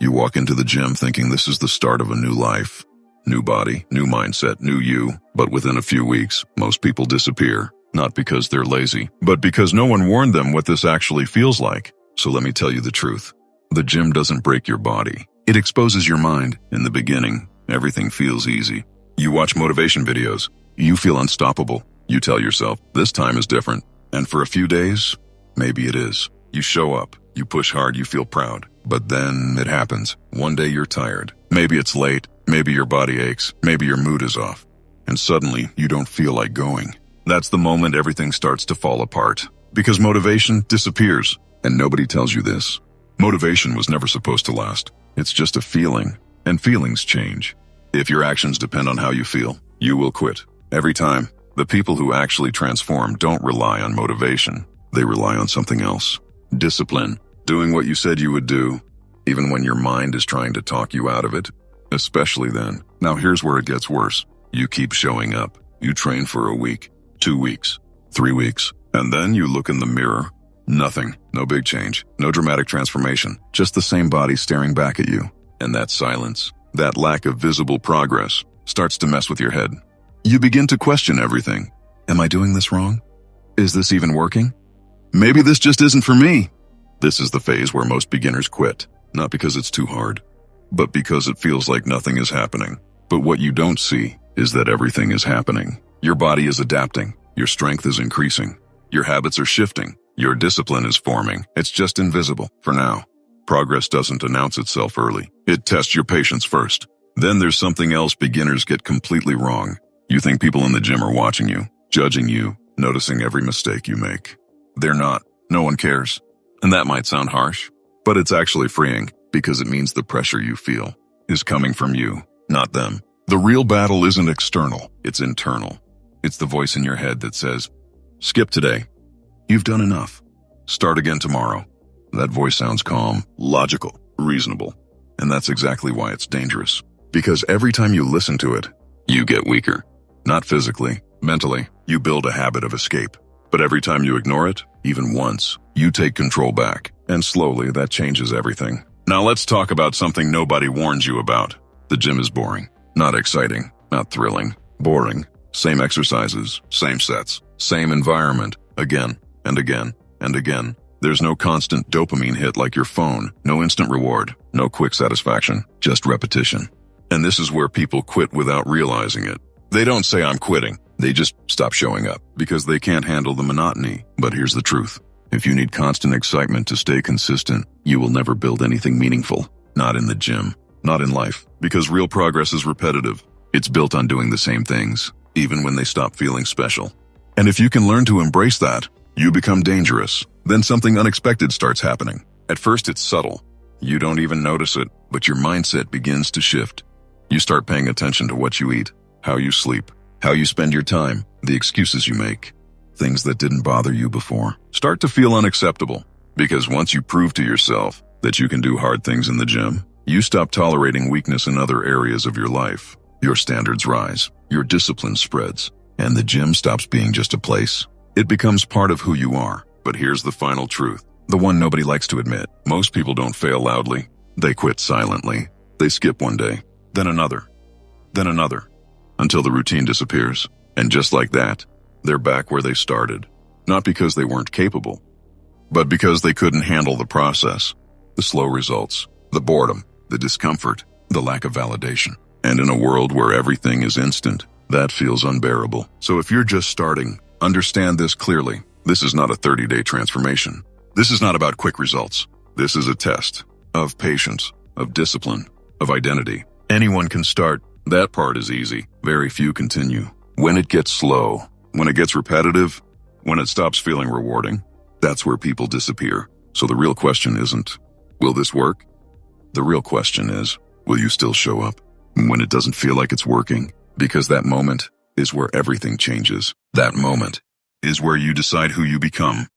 You walk into the gym thinking this is the start of a new life. New body, new mindset, new you. But within a few weeks, most people disappear. Not because they're lazy, but because no one warned them what this actually feels like. So let me tell you the truth. The gym doesn't break your body. It exposes your mind. In the beginning, everything feels easy. You watch motivation videos. You feel unstoppable. You tell yourself, this time is different. And for a few days, maybe it is. You show up. You push hard. You feel proud. But then it happens. One day you're tired. Maybe it's late. Maybe your body aches. Maybe your mood is off. And suddenly, you don't feel like going. That's the moment everything starts to fall apart. Because motivation disappears. And nobody tells you this. Motivation was never supposed to last. It's just a feeling. And feelings change. If your actions depend on how you feel, you will quit. Every time. The people who actually transform don't rely on motivation. They rely on something else. Discipline. Doing what you said you would do, even when your mind is trying to talk you out of it. Especially then. Now here's where it gets worse. You keep showing up. You train for a week, 2 weeks, 3 weeks, and then you look in the mirror. Nothing. No big change. No dramatic transformation. Just the same body staring back at you. And that silence, that lack of visible progress, starts to mess with your head. You begin to question everything. Am I doing this wrong? Is this even working? Maybe this just isn't for me. This is the phase where most beginners quit. Not because it's too hard, but because it feels like nothing is happening. But what you don't see is that everything is happening. Your body is adapting. Your strength is increasing. Your habits are shifting. Your discipline is forming. It's just invisible for now. Progress doesn't announce itself early. It tests your patience first. Then there's something else beginners get completely wrong. You think people in the gym are watching you, judging you, noticing every mistake you make. They're not. No one cares. And that might sound harsh, but it's actually freeing because it means the pressure you feel is coming from you, not them. The real battle isn't external, it's internal. It's the voice in your head that says, skip today. You've done enough. Start again tomorrow. That voice sounds calm, logical, reasonable. And that's exactly why it's dangerous. Because every time you listen to it, you get weaker. Not physically, mentally, you build a habit of escape. But every time you ignore it, even once, you take control back. And slowly, that changes everything. Now let's talk about something nobody warns you about. The gym is boring. Not exciting. Not thrilling. Boring. Same exercises. Same sets. Same environment. Again, and again, and again. There's no constant dopamine hit like your phone. No instant reward. No quick satisfaction. Just repetition. And this is where people quit without realizing it. They don't say I'm quitting. They just stop showing up because they can't handle the monotony. But here's the truth. If you need constant excitement to stay consistent, you will never build anything meaningful. Not in the gym. Not in life. Because real progress is repetitive. It's built on doing the same things, even when they stop feeling special. And if you can learn to embrace that, you become dangerous. Then something unexpected starts happening. At first it's subtle. You don't even notice it, but your mindset begins to shift. You start paying attention to what you eat, how you sleep, how you spend your time, the excuses you make. Things that didn't bother you before start to feel unacceptable. Because once you prove to yourself that you can do hard things in the gym, you stop tolerating weakness in other areas of your life. Your standards rise, your discipline spreads, and the gym stops being just a place. It becomes part of who you are. But here's the final truth, the one nobody likes to admit. Most people don't fail loudly. They quit silently. They skip one day, then another, until the routine disappears. And just like that, they're back where they started. Not because they weren't capable, but because they couldn't handle the process, the slow results, the boredom, the discomfort, the lack of validation. And in a world where everything is instant, that feels unbearable. So if you're just starting, understand this clearly. This is not a 30-day transformation. This is not about quick results. This is a test of patience, of discipline, of identity. Anyone can start. That part is easy. Very few continue. When it gets slow, when it gets repetitive, when it stops feeling rewarding, that's where people disappear. So the real question isn't, will this work? The real question is, will you still show up when it doesn't feel like it's working? Because that moment is where everything changes. That moment is where you decide who you become.